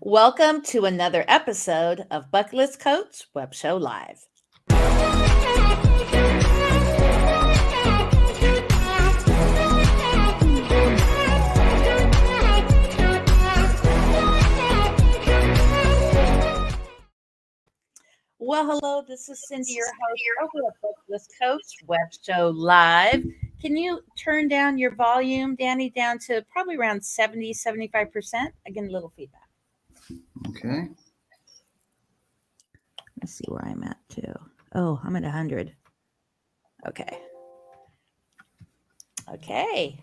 Welcome to another episode of Bucket List Coach Web Show Live. Well, hello, this is Cindy, your host over at Bucket List Coach Web Show Live. Can you turn down your volume, Danny, down to probably around 70, 75%? Again, a little feedback. Okay. Let's see where I'm at too. Oh, I'm at 100. Okay. Okay.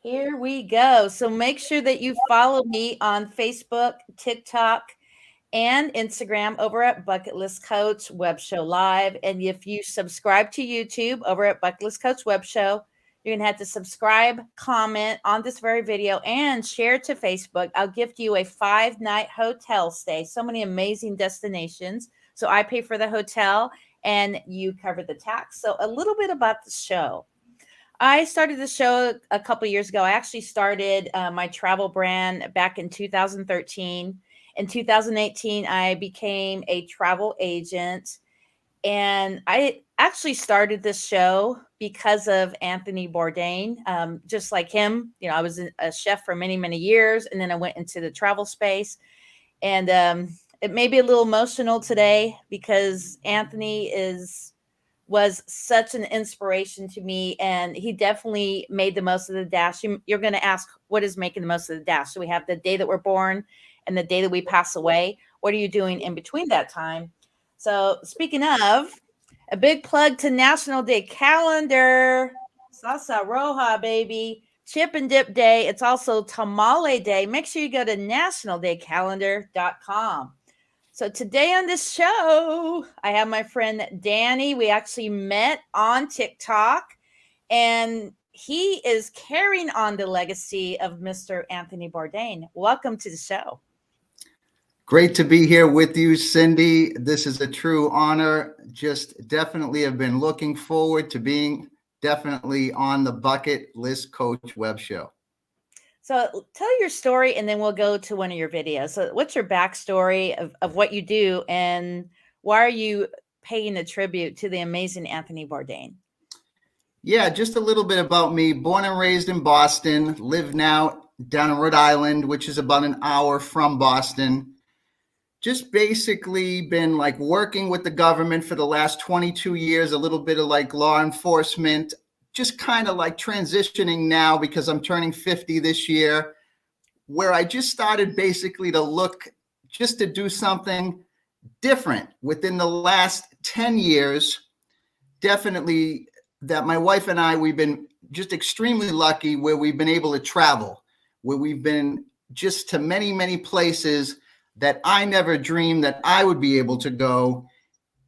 Here we go. So make sure that you follow me on Facebook, TikTok, and Instagram over at Bucket List Coach Web Show Live. And if you subscribe to YouTube over at Bucket List Coach Web Show, you're going to have to subscribe, comment on this very video, and share to Facebook. I'll gift you a 5-night hotel stay. So many amazing destinations. So I pay for the hotel and you cover the tax. So a little bit about the show. I started the show a couple years ago. I actually started my travel brand back in 2013. In 2018, I became a travel agent. And I actually started this show because of Anthony Bourdain. Just like him, I was a chef for many, many years. And then I went into the travel space. And it may be a little emotional today because Anthony was such an inspiration to me. And he definitely made the most of the dash. You're going to ask, what is making the most of the dash? So we have the day that we're born and the day that we pass away. What are you doing in between that time? So speaking of, a big plug to National Day Calendar, Salsa Roja, baby, Chip and Dip Day. It's also Tamale Day. Make sure you go to nationaldaycalendar.com. So today on this show, I have my friend Danny. We actually met on TikTok, and he is carrying on the legacy of Mr. Anthony Bourdain. Welcome to the show. Great to be here with you, Cindy. This is a true honor. Just definitely have been looking forward to being definitely on the Bucket List Coach Web Show. So tell your story and then we'll go to one of your videos. So what's your backstory of what you do and why are you paying a tribute to the amazing Anthony Bourdain? Yeah, just a little bit about me. Born and raised in Boston, live now down in Rhode Island, which is about an hour from Boston. Just basically been like working with the government for the last 22 years, a little bit of like law enforcement, just kind of like transitioning now because I'm turning 50 this year, where I just started basically to look just to do something different within the last 10 years. Definitely that my wife and I, we've been just extremely lucky where we've been able to travel, where we've been just to many, many places that I never dreamed that I would be able to go,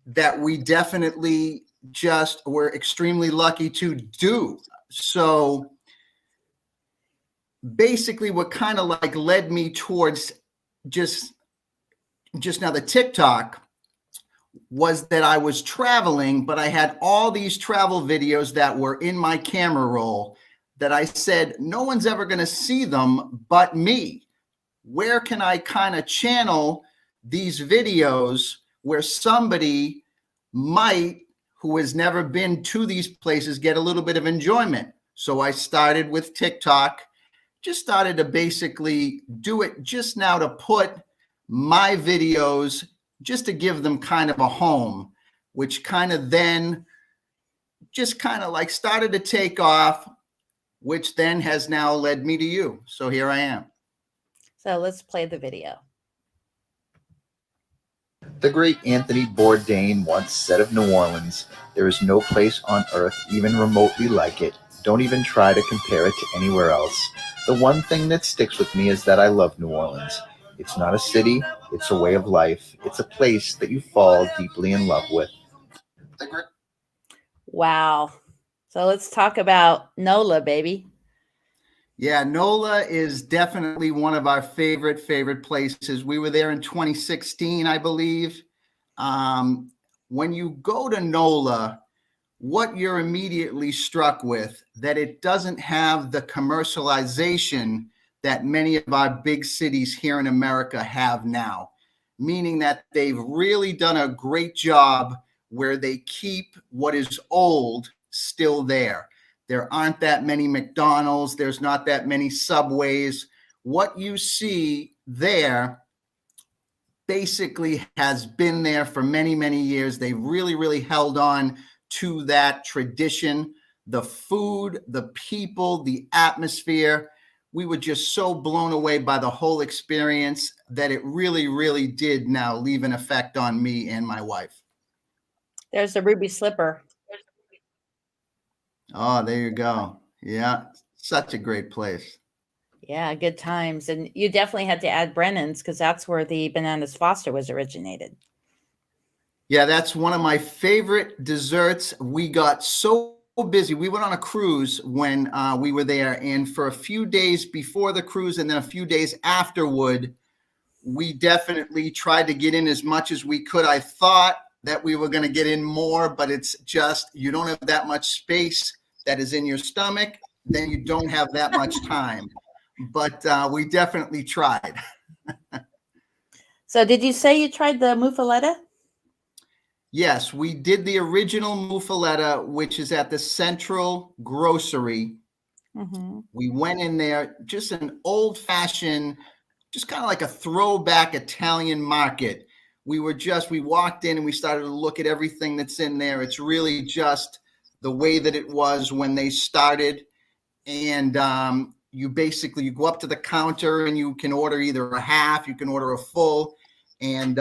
that we definitely just were extremely lucky to do. So basically what kind of like led me towards just now the TikTok was that I was traveling, but I had all these travel videos that were in my camera roll that I said, no one's ever going to see them but me. Where can I kind of channel these videos where somebody might, who has never been to these places, get a little bit of enjoyment? So I started with TikTok, just started to basically do it just now to put my videos, just to give them kind of a home, which kind of then just kind of like started to take off, which then has now led me to you. So here I am. So let's play the video. The great Anthony Bourdain once said of New Orleans, "There is no place on earth even remotely like it. Don't even try to compare it to anywhere else. The one thing that sticks with me is that I love New Orleans. It's not a city, it's a way of life. It's a place that you fall deeply in love with." Wow. So let's talk about NOLA, baby. Yeah, NOLA is definitely one of our favorite places. We were there in 2016, I believe. When you go to NOLA, what you're immediately struck with, that it doesn't have the commercialization that many of our big cities here in America have now, meaning that they've really done a great job where they keep what is old still there. There aren't that many McDonald's. There's not that many Subways. What you see there basically has been there for many, many years. They really, really held on to that tradition, the food, the people, the atmosphere. We were just so blown away by the whole experience that it really, really did now leave an effect on me and my wife. There's the ruby slipper. Oh, there you go. Yeah, such a great place. Yeah, good times. And you definitely had to add Brennan's because that's where the Bananas Foster was originated. Yeah, that's one of my favorite desserts. We got so busy. We went on a cruise when we were there, and for a few days before the cruise and then a few days afterward, we definitely tried to get in as much as we could. I thought that we were going to get in more, but it's just you don't have that much space that is in your stomach, then you don't have that much time. But we definitely tried. So did you say you tried the muffaletta? Yes, we did the original muffaletta, which is at the Central Grocery. Mm-hmm. We went in there, just an old-fashioned, just kind of like a throwback Italian market. We walked in and we started to look at everything that's in there. It's really just the way that it was when they started. And you go up to the counter and you can order either a half, you can order a full. And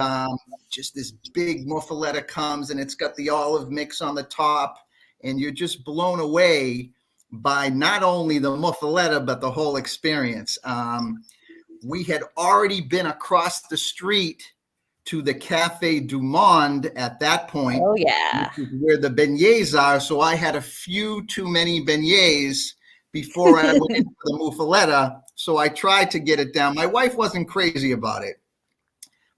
just this big muffaletta comes and it's got the olive mix on the top. And you're just blown away by not only the muffaletta, but the whole experience. We had already been across the street to the Cafe du Monde at that point. Oh, yeah. Which is where the beignets are. So I had a few too many beignets before I went into the muffaletta. So I tried to get it down. My wife wasn't crazy about it,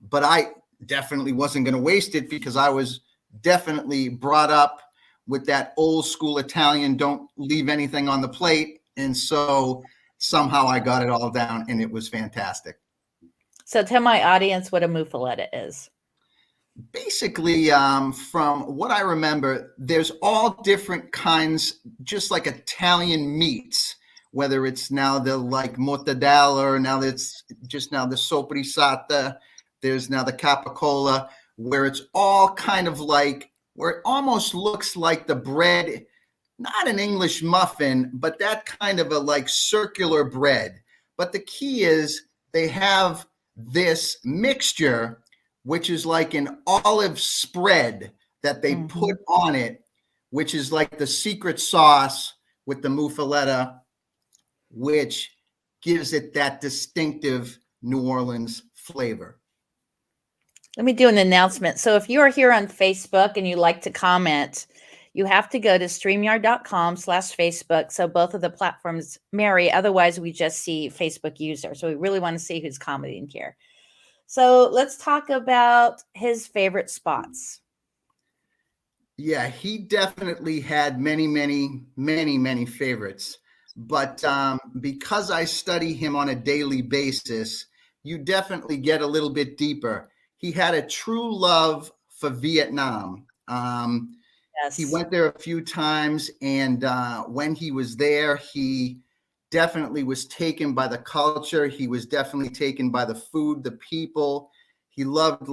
but I definitely wasn't going to waste it because I was definitely brought up with that old school Italian, don't leave anything on the plate. And so somehow I got it all down and it was fantastic. So tell my audience what a muffaletta is. Basically, from what I remember, there's all different kinds, just like Italian meats, whether it's now the like mortadella or now it's just now the soppressata, there's now the capicola, where it's all kind of like, where it almost looks like the bread, not an English muffin, but that kind of a like circular bread. But the key is they have this mixture, which is like an olive spread that they put on it, which is like the secret sauce with the muffaletta, which gives it that distinctive New Orleans flavor. Let me do an announcement. So if you are here on Facebook and you like to comment, you have to go to StreamYard.com/Facebook. So both of the platforms marry. Otherwise, we just see Facebook user. So we really want to see who's commenting here. So let's talk about his favorite spots. Yeah, he definitely had many, many, many, many favorites. But because I study him on a daily basis, you definitely get a little bit deeper. He had a true love for Vietnam. Yes. He went there a few times, and when he was there, he definitely was taken by the culture. He was definitely taken by the food, the people. He loved,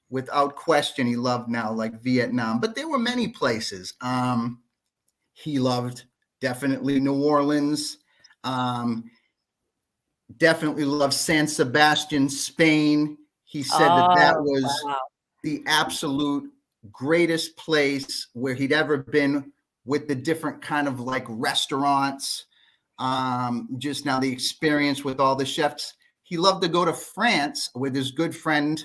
without question, he loved now like Vietnam. But there were many places. He loved definitely New Orleans. Definitely loved San Sebastian, Spain. He said that was the absolute greatest place where he'd ever been, with the different kind of like restaurants. Just now the experience with all the chefs. He loved to go to France with his good friend,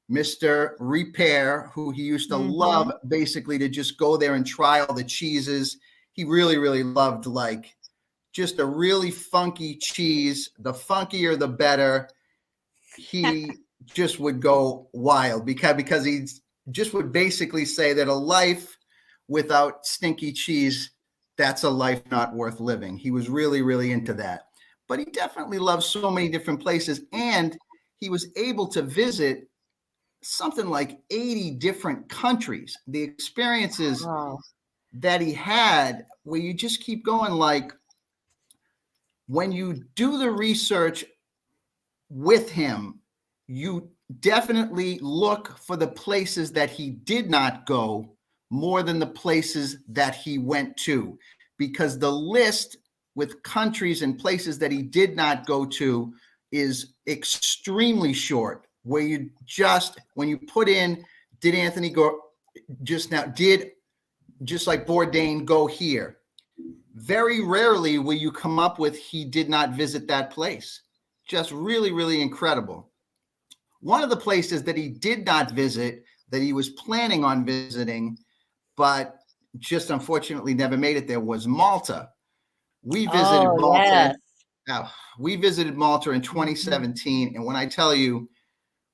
Mr. Repair, who he used to love basically to just go there and try all the cheeses. He really, really loved like just a really funky cheese. The funkier, the better. He just would go wild because he just would basically say that a life without stinky cheese that's a life not worth living. He was really, really into that. But he definitely loved so many different places. And he was able to visit something like 80 different countries. The experiences Wow. that he had, where you just keep going, like when you do the research with him, you definitely look for the places that he did not go more than the places that he went to, because the list with countries and places that he did not go to is extremely short, where you just, when you put in, did Anthony go just now, did just like Bourdain go here, very rarely will you come up with he did not visit that place. Just really, really incredible. One of the places that he did not visit, that he was planning on visiting, but just unfortunately never made it there, was Malta. We visited Oh, Malta. yes. We visited Malta in 2017, and when I tell you,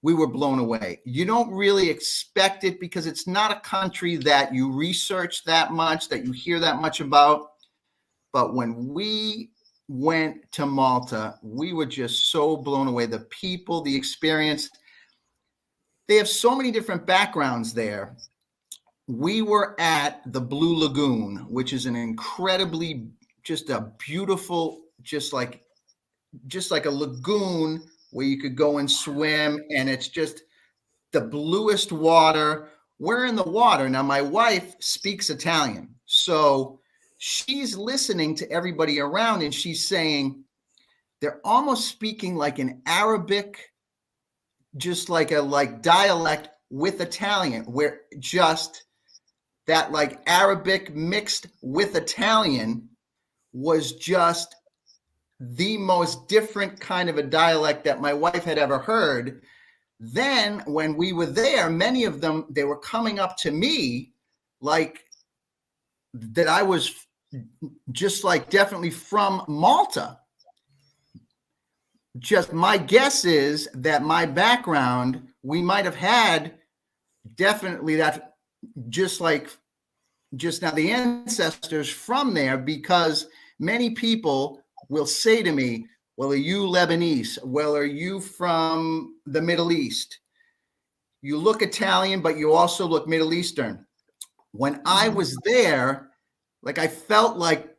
we were blown away. You don't really expect it because it's not a country that you research that much, that you hear that much about. But when we went to Malta, we were just so blown away. The people, the experience. They have so many different backgrounds there. We were at the Blue Lagoon, which is an incredibly, just a beautiful, just like a lagoon where you could go and swim, and it's just the bluest water. We're in the water. Now, my wife speaks Italian, so she's listening to everybody around, and she's saying they're almost speaking like an Arabic, just like a dialect with Italian, where just that like Arabic mixed with Italian was just the most different kind of a dialect that my wife had ever heard. Then when we were there, many of them, they were coming up to me like that I was just like definitely from Malta. Just my guess is that my background, we might have had definitely that, just like just now the ancestors from there, because many people will say to me, well, are you Lebanese? Well, are you from the Middle East? You look Italian, but you also look Middle Eastern. When I was there, like I felt like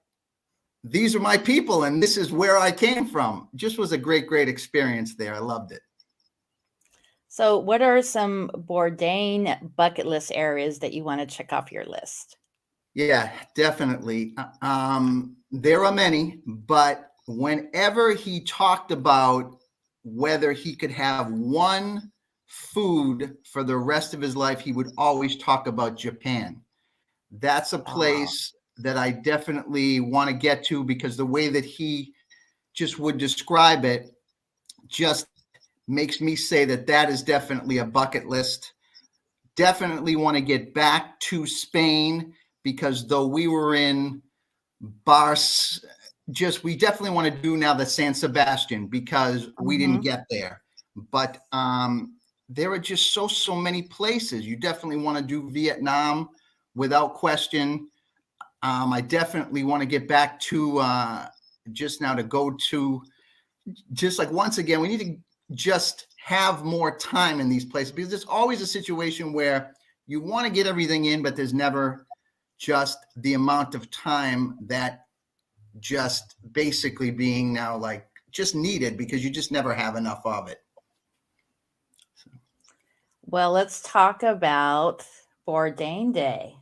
these are my people and this is where I came from. Just was a great, great experience there. I loved it. So, what are some Bourdain bucket list areas that you want to check off your list? Yeah, definitely. There are many, but whenever he talked about whether he could have one food for the rest of his life, he would always talk about Japan. That's a place that I definitely want to get to, because the way that he just would describe it just makes me say that that is definitely a bucket list. Definitely want to get back to Spain, because though we were in Bars, we definitely want to do now the San Sebastian, because we didn't get there. But there are just so many places. You definitely want to do Vietnam without question. I definitely want to get back to just now to go to, just like once again, we need to just have more time in these places, because there's always a situation where you want to get everything in, but there's never just the amount of time that just basically being now like just needed, because you just never have enough of it. Well, let's talk about Bourdain Day.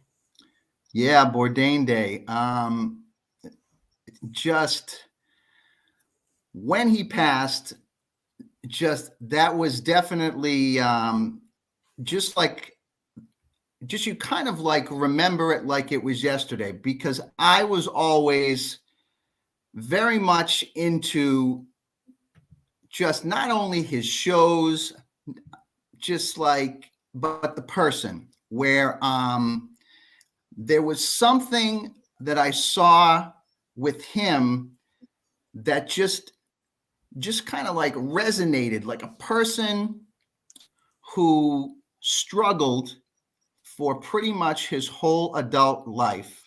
Yeah, Bourdain Day. Just when he passed, just that was definitely just you kind of like remember it like it was yesterday, because I was always very much into just not only his shows, just like, but the person, where there was something that I saw with him that just kind of like resonated, like a person who struggled for pretty much his whole adult life.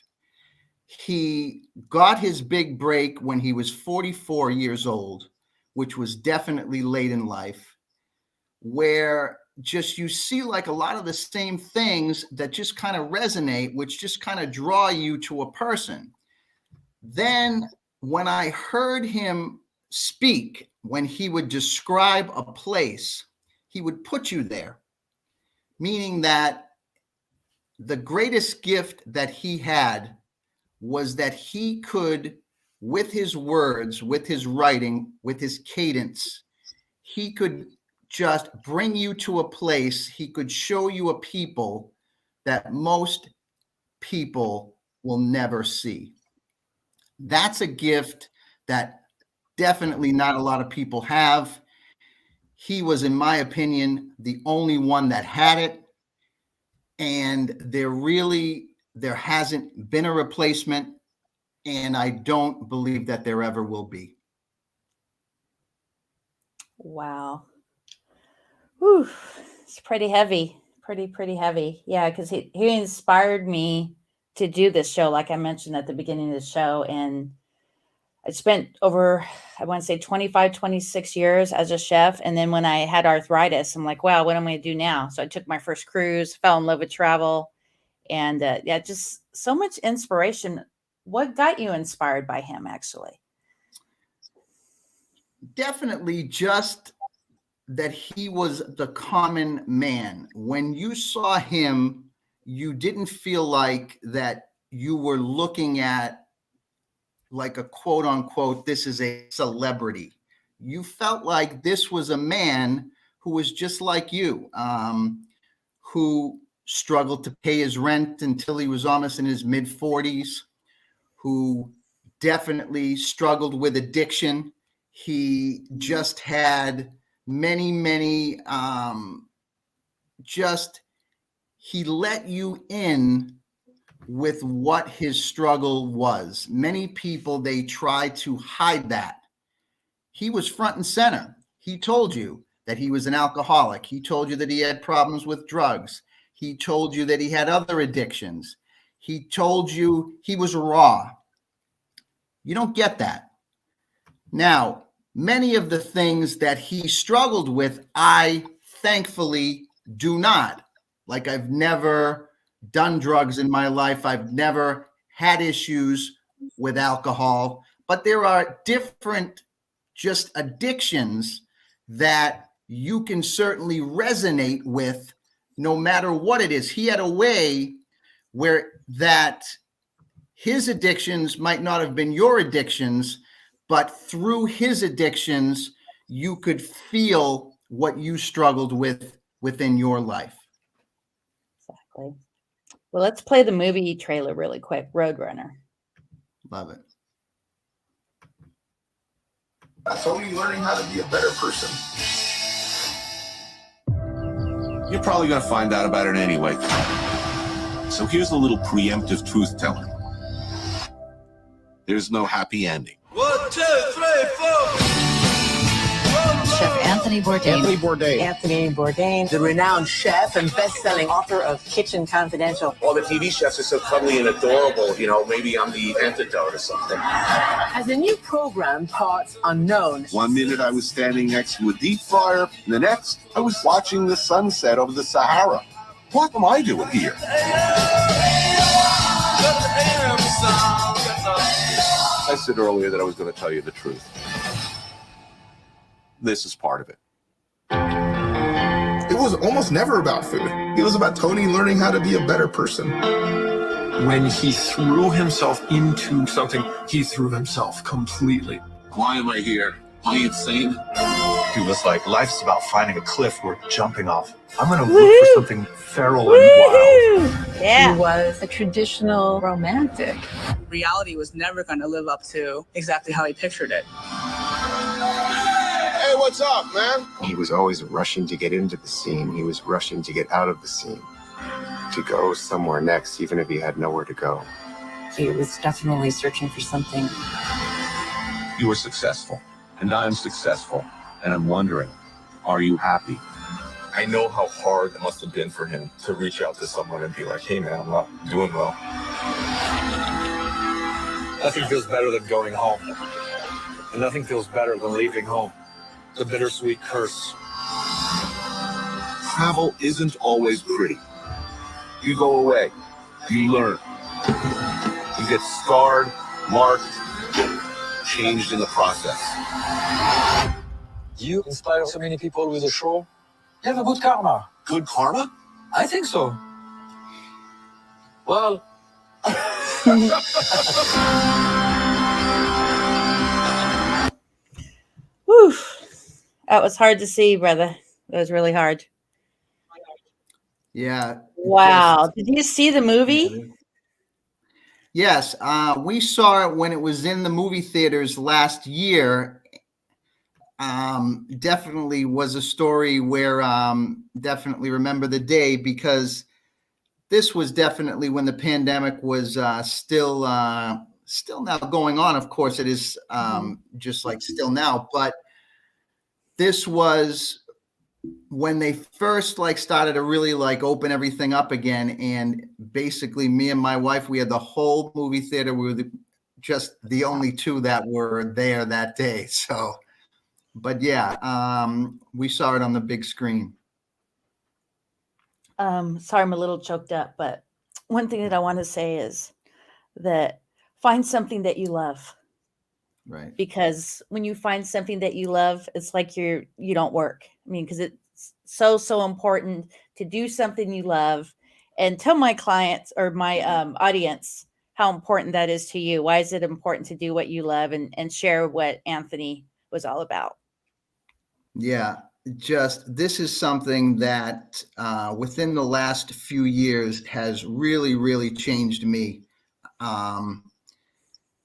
He got his big break when he was 44 years old, which was definitely late in life, where just you see like a lot of the same things that just kind of resonate, which just kind of draw you to a person. Then when I heard him speak, when he would describe a place, he would put you there, meaning that the greatest gift that he had was that he could, with his words, with his writing, with his cadence, he could just bring you to a place, he could show you a people that most people will never see. That's a gift that definitely not a lot of people have. He was, in my opinion, the only one that had it. And there hasn't been a replacement. And I don't believe that there ever will be. Wow. Whew. It's pretty heavy. Pretty heavy. Yeah, because he inspired me to do this show, like I mentioned at the beginning of the show. And I spent over, I want to say 25, 26 years as a chef. And then when I had arthritis, I'm like, wow, what am I going to do now? So I took my first cruise, fell in love with travel. And yeah, just so much inspiration. What got you inspired by him, actually? Definitely just that he was the common man. When you saw him, you didn't feel like that you were looking at like a quote unquote, this is a celebrity. You felt like this was a man who was just like you, who struggled to pay his rent until he was almost in his mid 40s, who definitely struggled with addiction. He just had many, he let you in with what his struggle was. Many people, they try to hide that. He was front and center. He told you that he was an alcoholic. He told you that he had problems with drugs. He told you that he had other addictions. He told you he was raw. You don't get that. Now, many of the things that he struggled with, I thankfully do not. Like, I've never done drugs in my life. I've never had issues with alcohol, but there are different just addictions that you can certainly resonate with no matter what it is. He had a way where that his addictions might not have been your addictions, but through his addictions, you could feel what you struggled with within your life. Exactly. Well, let's play the movie trailer really quick. Roadrunner. Love it. That's only learning how to be a better person. You're probably going to find out about it anyway. So here's a little preemptive truth telling. There's no happy ending. 1, 2, 3, 4. Chef Anthony Bourdain. Anthony Bourdain. Anthony Bourdain, the renowned chef and best-selling author of Kitchen Confidential. All the TV chefs are so cuddly and adorable, you know, maybe I'm the antidote or something. Has a new program, Parts Unknown. 1 minute I was standing next to a deep fryer, and the next I was watching the sunset over the Sahara. What am I doing here? I said earlier that I was going to tell you the truth. This is part of it. It was almost never about food. It was about Tony learning how to be a better person. When he threw himself into something, he threw himself completely. Why am I here? Am I insane? He was like, life's about finding a cliff worth jumping off. I'm going to look for something feral and wild. Yeah. He was a traditional romantic. Reality was never going to live up to exactly how he pictured it. Hey, what's up, man? He was always rushing to get into the scene. He was rushing to get out of the scene, to go somewhere next, even if he had nowhere to go. He was definitely searching for something. You were successful, and I'm successful, and I'm wondering, are you happy? I know how hard it must have been for him to reach out to someone and be like, hey man, I'm not doing well. Nothing feels better than going home. And nothing feels better than leaving home. The bittersweet curse. Travel isn't always pretty. You go away, you learn. You get scarred, marked, changed in the process. You inspire so many people with the show. You have a good karma. Good karma? I think so. Well, Whew. That was hard to see, brother. It was really hard. Yeah. Wow. Did you see the movie? Yes. We saw it when it was in the movie theaters last year. Definitely was a story where definitely remember the day, because this was definitely when the pandemic was still now going on. Of course, it is just like still now, but this was when they first started to really open everything up again. And basically me and my wife, we had the whole movie theater. We were just the only two that were there that day. So, but yeah, we saw it on the big screen. Sorry, I'm a little choked up, but one thing that I want to say is that find something that you love. Right. Because when you find something that you love, it's like you don't work. I mean, because it's so important to do something you love. And tell my clients or my audience how important that is to you. Why is it important to do what you love, and share what Anthony was all about? Yeah, this is something that within the last few years has really, really changed me.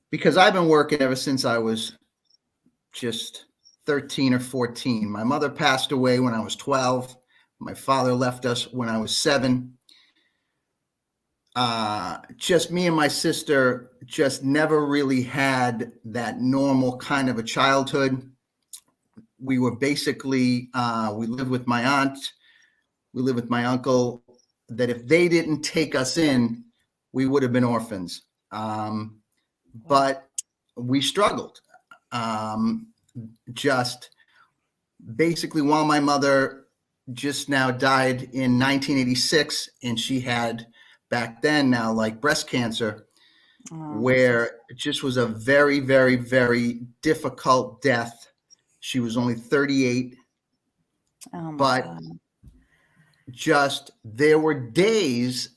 Because I've been working ever since I was just 13 or 14. My mother passed away when I was 12. My father left us when I was 7. Just me and my sister just never really had that normal kind of a childhood. We were basically, we lived with my aunt, we lived with my uncle, that if they didn't take us in, we would have been orphans. But we struggled. Just basically while my mother just now died in 1986, and she had back then now breast cancer, where it just was a very, very, very difficult death. She was only 38, but God. Just there were days,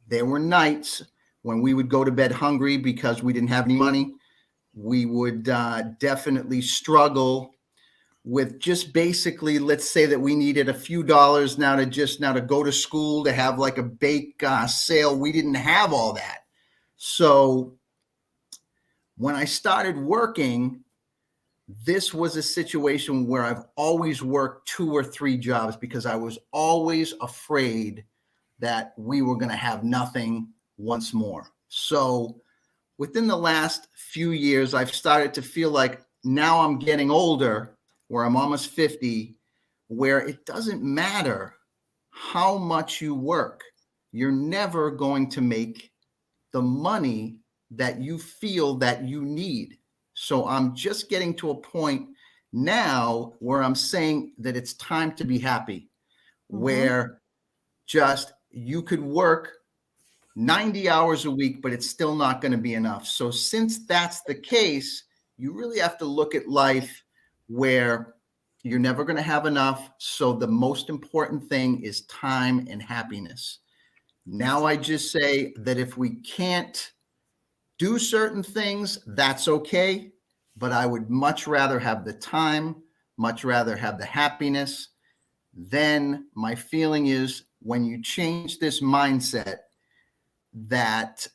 there were nights when we would go to bed hungry because we didn't have any money. We would definitely struggle with just basically, let's say that we needed a few dollars now to go to school, to have a bake sale. We didn't have all that. So when I started working, this was a situation where I've always worked 2 or 3 jobs because I was always afraid that we were going to have nothing once more. So within the last few years, I've started to feel like now I'm getting older, where I'm almost 50, where it doesn't matter how much you work. You're never going to make the money that you feel that you need. So I'm just getting to a point now where I'm saying that it's time to be happy, where just you could work 90 hours a week, but it's still not going to be enough. So since that's the case, you really have to look at life where you're never going to have enough. So the most important thing is time and happiness. Now I just say that if we can't do certain things, that's okay. But I would much rather have the time, much rather have the happiness. Then my feeling is when you change this mindset, that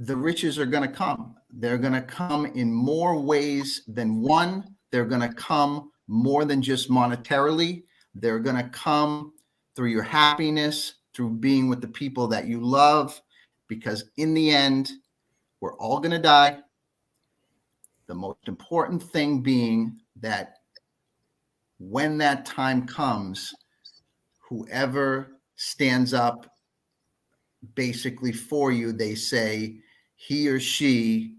the riches are going to come. They're going to come in more ways than one. They're going to come more than just monetarily. They're going to come through your happiness, through being with the people that you love, because in the end, we're all going to die. The most important thing being that when that time comes, whoever stands up basically for you, they say he or she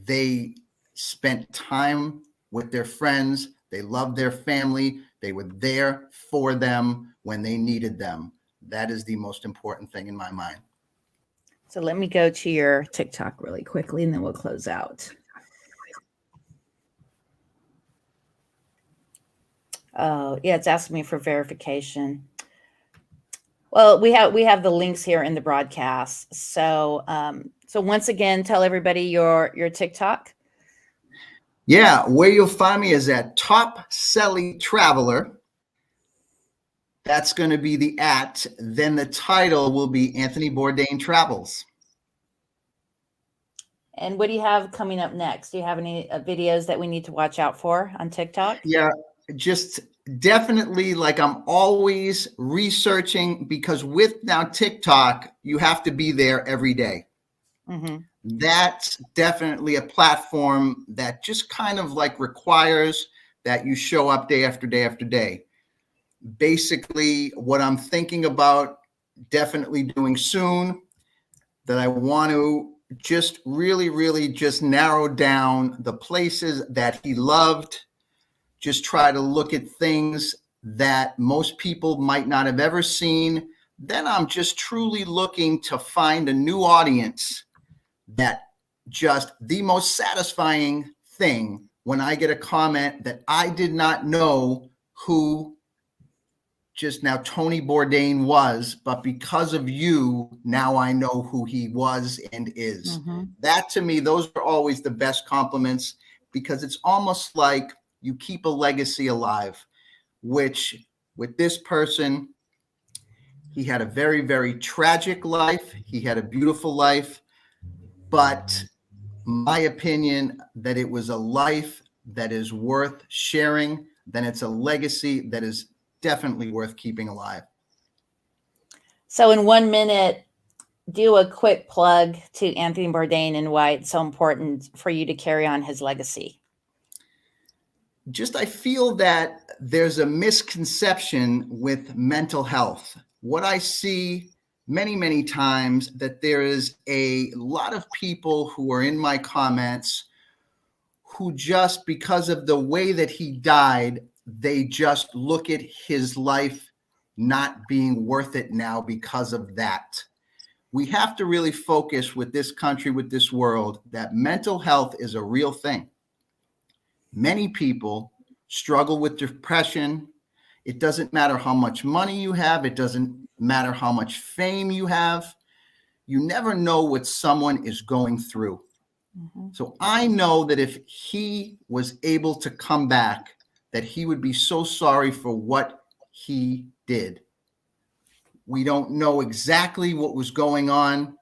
They spent time with their friends. They loved their family. They were there for them when they needed them. That is the most important thing in my mind. So let me go to your TikTok really quickly, and then we'll close out. Oh, yeah, it's asking me for verification. Well, we have the links here in the broadcast. So so once again, tell everybody your TikTok. Yeah, where you'll find me is at TopCelliTraveler. That's going to be the @. Then the title will be Anthony Bourdain Travels. And what do you have coming up next? Do you have any videos that we need to watch out for on TikTok? Yeah, just definitely, like, I'm always researching, because with now TikTok, you have to be there every day. Mm-hmm. That's definitely a platform that just kind of like requires that you show up day after day after day. Basically, what I'm thinking about definitely doing soon, that I want to just really just narrow down the places that he loved, just try to look at things that most people might not have ever seen. Then I'm just truly looking to find a new audience. That just the most satisfying thing when I get a comment that I did not know who just now Tony Bourdain was, but because of you, now I know who he was and is. Mm-hmm. That, to me, those are always the best compliments, because it's almost like you keep a legacy alive, which with this person, he had a very tragic life. He had a beautiful life, but my opinion that it was a life that is worth sharing, then it's a legacy that is definitely worth keeping alive. So in 1 minute, do a quick plug to Anthony Bourdain and why it's so important for you to carry on his legacy. Just, I feel that there's a misconception with mental health. What I see many times, that there is a lot of people who are in my comments who just, because of the way that he died, they just look at his life not being worth it now because of that. We have to really focus with this country, with this world, that mental health is a real thing. Many people struggle with depression. It doesn't matter how much money you have. It doesn't matter how much fame you have. You never know what someone is going through. Mm-hmm. So I know that if he was able to come back, that he would be so sorry for what he did. We don't know exactly what was going on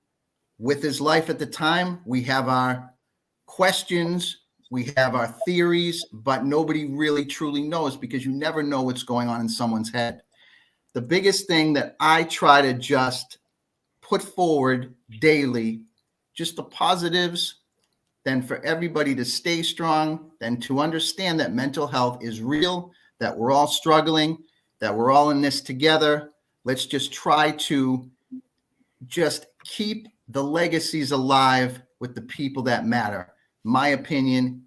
with his life at the time. We have our questions, we have our theories, but nobody really truly knows, because you never know what's going on in someone's head. The biggest thing that I try to just put forward daily, just the positives, then for everybody to stay strong, then to understand that mental health is real, that we're all struggling, that we're all in this together. Let's just try to just keep the legacies alive with the people that matter. My opinion,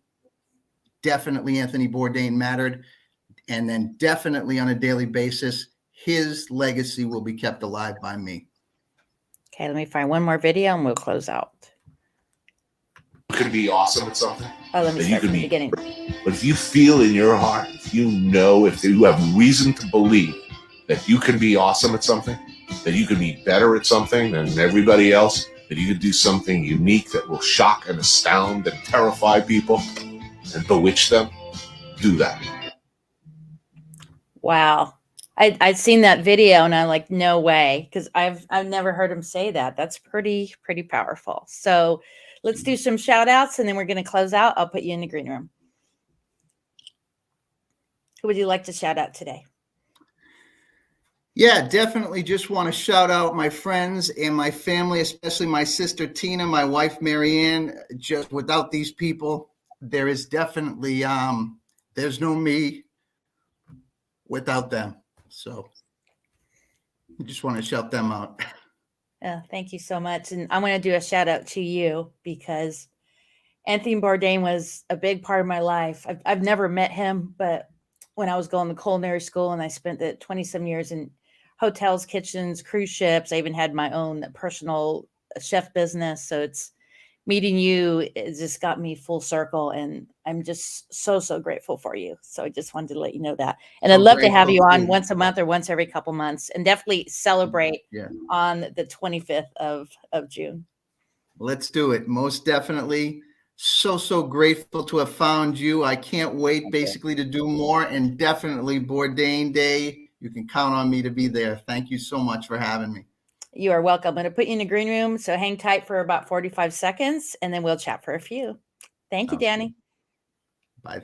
definitely Anthony Bourdain mattered. And then definitely on a daily basis, his legacy will be kept alive by me. Okay, let me find one more video and we'll close out. You could be awesome at something. Oh, let me start from the beginning. But if you feel in your heart, if you know, if you have reason to believe that you can be awesome at something, that you can be better at something than everybody else, that you could do something unique that will shock and astound and terrify people and bewitch them, do that. Wow. I'd seen that video and I'm like, no way, because I've never heard him say that. That's pretty powerful. So let's do some shout outs and then we're going to close out. I'll put you in the green room. Who would you like to shout out today? Yeah, definitely just want to shout out my friends and my family, especially my sister Tina, my wife Marianne. Just without these people, there is definitely there's no me without them. So I just want to shout them out. Thank you so much. And I want to do a shout out to you, because Anthony Bourdain was a big part of my life. I've never met him, but when I was going to culinary school and I spent the 20-some years in hotels, kitchens, cruise ships, I even had my own personal chef business. So it's meeting you, it just got me full circle, and I'm just so grateful for you. So I just wanted to let you know that. And I'd love to have you on once a month or once every couple months, and definitely celebrate on the 25th of June. Let's do it. Most definitely. So grateful to have found you. I can't wait basically to do more, and definitely Bourdain Day. You can count on me to be there. Thank you so much for having me. You are welcome. I'm going to put you in the green room, so hang tight for about 45 seconds, and then we'll chat for a few. Thank you, Danny. Bye.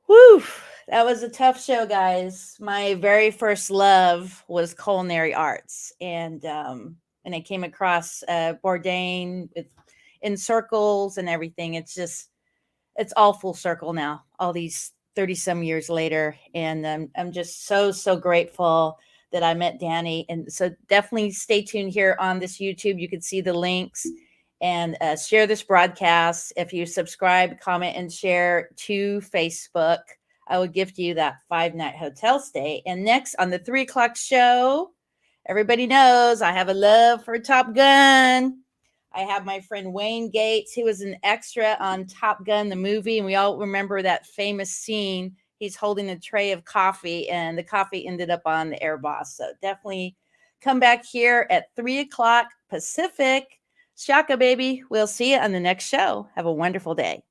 Whew. That was a tough show, guys. My very first love was culinary arts, and I came across Bourdain in circles and everything. It's all full circle now, all these 30-some years later, and I'm just so grateful that I met Danny. And so definitely stay tuned here on this YouTube. You can see the links, and share this broadcast. If you subscribe, comment, and share to Facebook, I will gift you that 5-night hotel stay. And next on the 3 o'clock show, everybody knows I have a love for Top Gun. I have my friend Wayne Gates. He was an extra on Top Gun, the movie, and we all remember that famous scene. He's holding a tray of coffee, and the coffee ended up on the air boss. So definitely come back here at 3 o'clock Pacific. Shaka, baby. We'll see you on the next show. Have a wonderful day.